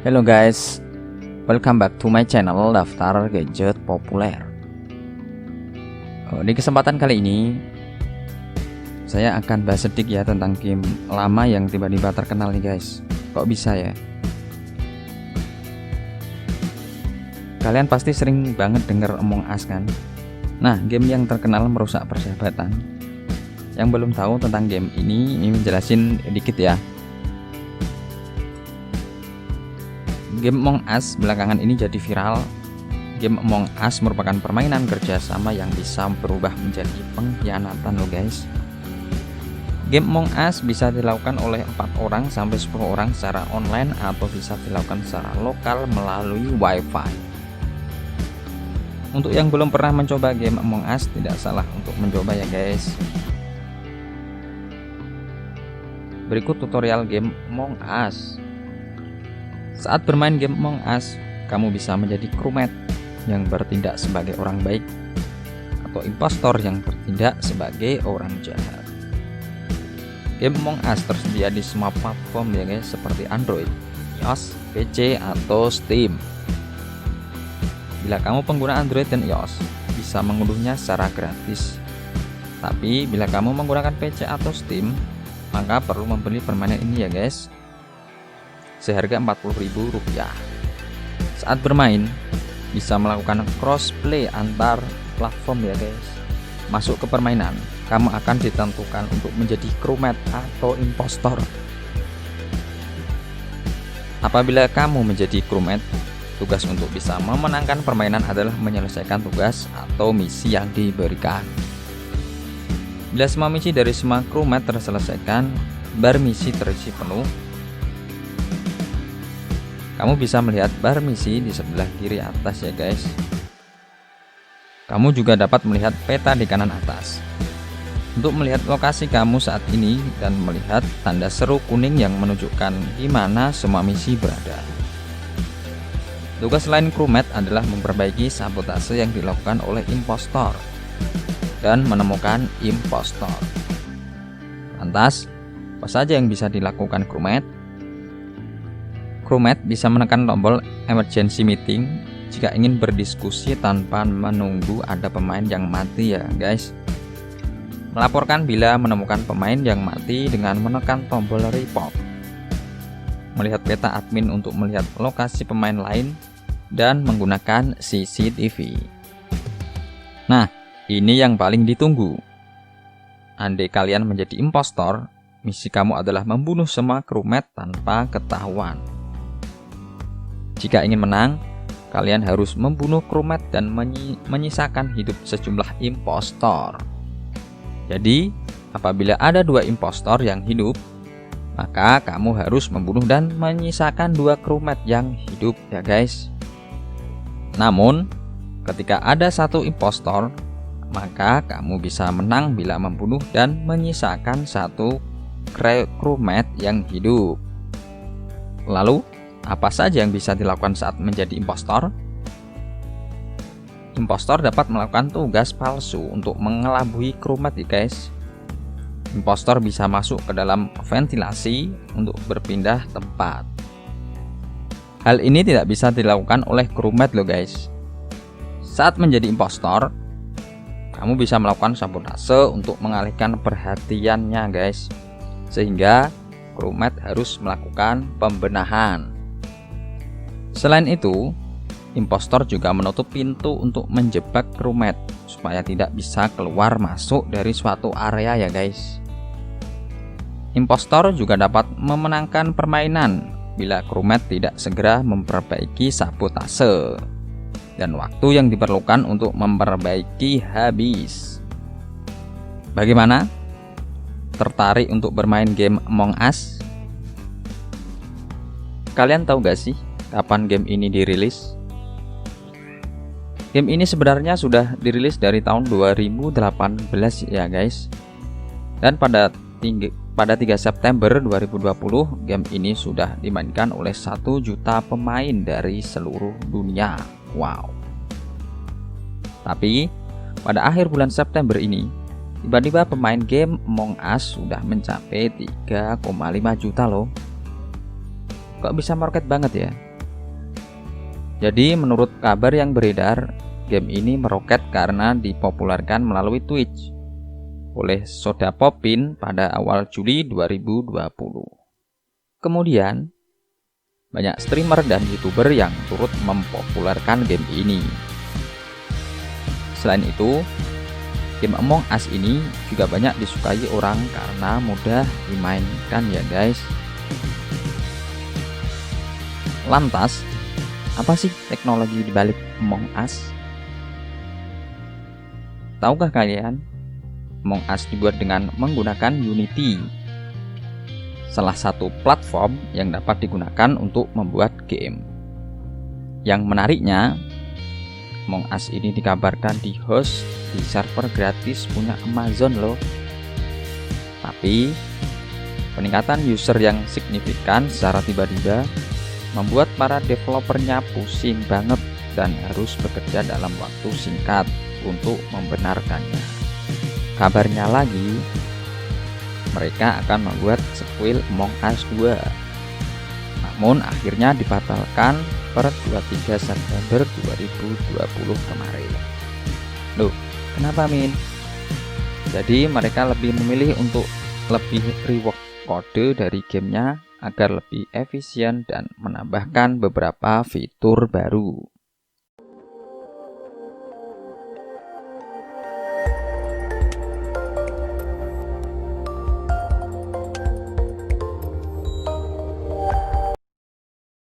Hello guys, welcome back to my channel Daftar Gadget Populer. Di kesempatan kali ini saya akan bahas sedikit ya tentang game lama yang tiba-tiba terkenal nih guys. Kok bisa ya? Kalian pasti sering banget denger Among Us kan? Nah, game yang terkenal merusak persahabatan. Yang belum tahu tentang game ini jelasin dikit ya. Game Among Us belakangan ini jadi viral. Game Among Us merupakan permainan kerjasama yang bisa berubah menjadi pengkhianatan loh guys. Game Among Us bisa dilakukan oleh 4 orang sampai 10 orang secara online atau bisa dilakukan secara lokal melalui wifi. Untuk yang belum pernah mencoba game Among Us, tidak salah untuk mencoba ya guys. Berikut tutorial game Among Us. Saat bermain game Among Us, kamu bisa menjadi crewmate yang bertindak sebagai orang baik atau impostor yang bertindak sebagai orang jahat. Game Among Us tersedia di semua platform ya guys, seperti Android, iOS, PC, atau Steam. Bila kamu pengguna Android dan iOS, bisa mengunduhnya secara gratis. Tapi bila kamu menggunakan PC atau Steam, maka perlu membeli permainan ini ya guys, seharga Rp40.000. Saat bermain bisa melakukan crossplay antar platform ya guys. Masuk ke permainan, kamu akan ditentukan untuk menjadi crewmate atau impostor. Apabila kamu menjadi crewmate, tugas untuk bisa memenangkan permainan adalah menyelesaikan tugas atau misi yang diberikan. Bila semua misi dari semua crewmate terselesaikan, bar misi terisi penuh. Kamu bisa melihat bar misi di sebelah kiri atas ya guys. Kamu juga dapat melihat peta di kanan atas untuk melihat lokasi kamu saat ini dan melihat tanda seru kuning yang menunjukkan di mana semua misi berada. Tugas lain crewmate adalah memperbaiki sabotase yang dilakukan oleh impostor dan menemukan impostor. Lantas, apa saja yang bisa dilakukan crewmate? Crewmate bisa menekan tombol emergency meeting jika ingin berdiskusi tanpa menunggu ada pemain yang mati ya guys. Melaporkan bila menemukan pemain yang mati dengan menekan tombol report. Melihat peta admin untuk melihat lokasi pemain lain dan menggunakan CCTV. Nah, ini yang paling ditunggu. Andai kalian menjadi impostor, misi kamu adalah membunuh semua crewmate tanpa ketahuan. Jika ingin menang, kalian harus membunuh crewmate dan menyisakan hidup sejumlah impostor. Jadi, apabila ada 2 impostor yang hidup, maka kamu harus membunuh dan menyisakan 2 crewmate yang hidup ya guys. Namun, ketika ada 1 impostor, maka kamu bisa menang bila membunuh dan menyisakan 1 crewmate yang hidup. Lalu, apa saja yang bisa dilakukan saat menjadi impostor? Impostor dapat melakukan tugas palsu untuk mengelabui crewmate guys. Impostor bisa masuk ke dalam ventilasi untuk berpindah tempat. Hal ini tidak bisa dilakukan oleh crewmate loh guys. Saat menjadi impostor, kamu bisa melakukan sabotase untuk mengalihkan perhatiannya guys, sehingga crewmate harus melakukan pembenahan. Selain itu, impostor juga menutup pintu untuk menjebak crewmate supaya tidak bisa keluar masuk dari suatu area ya guys. Impostor juga dapat memenangkan permainan bila crewmate tidak segera memperbaiki sabotase dan waktu yang diperlukan untuk memperbaiki habis. Bagaimana? Tertarik untuk bermain game Among Us? Kalian tahu gak sih kapan game ini dirilis? Game ini sebenarnya sudah dirilis dari tahun 2018 ya guys. Dan pada 3 September 2020 game ini sudah dimainkan oleh 1 juta pemain dari seluruh dunia. Wow. Tapi pada akhir bulan September ini, tiba-tiba pemain game Among Us sudah mencapai 3,5 juta loh. Kok bisa market banget ya? Jadi menurut kabar yang beredar, game ini meroket karena dipopulerkan melalui Twitch oleh Sodapopin pada awal Juli 2020. Kemudian, banyak streamer dan YouTuber yang turut mempopulerkan game ini. Selain itu, game Among Us ini juga banyak disukai orang karena mudah dimainkan ya guys. Lantas, apa sih teknologi dibalik Among Us? Tahukah kalian? Among Us dibuat dengan menggunakan Unity, salah satu platform yang dapat digunakan untuk membuat game. Yang menariknya, Among Us ini dikabarkan di host di server gratis punya Amazon loh. Tapi, peningkatan user yang signifikan secara tiba-tiba membuat para developernya pusing banget dan harus bekerja dalam waktu singkat untuk membenarkannya. Kabarnya lagi, mereka akan membuat sequel Among Us 2. Namun akhirnya dibatalkan per 23 September 2020 kemarin. Loh, kenapa Min? Jadi mereka lebih memilih untuk lebih rework kode dari gamenya agar lebih efisien dan menambahkan beberapa fitur baru.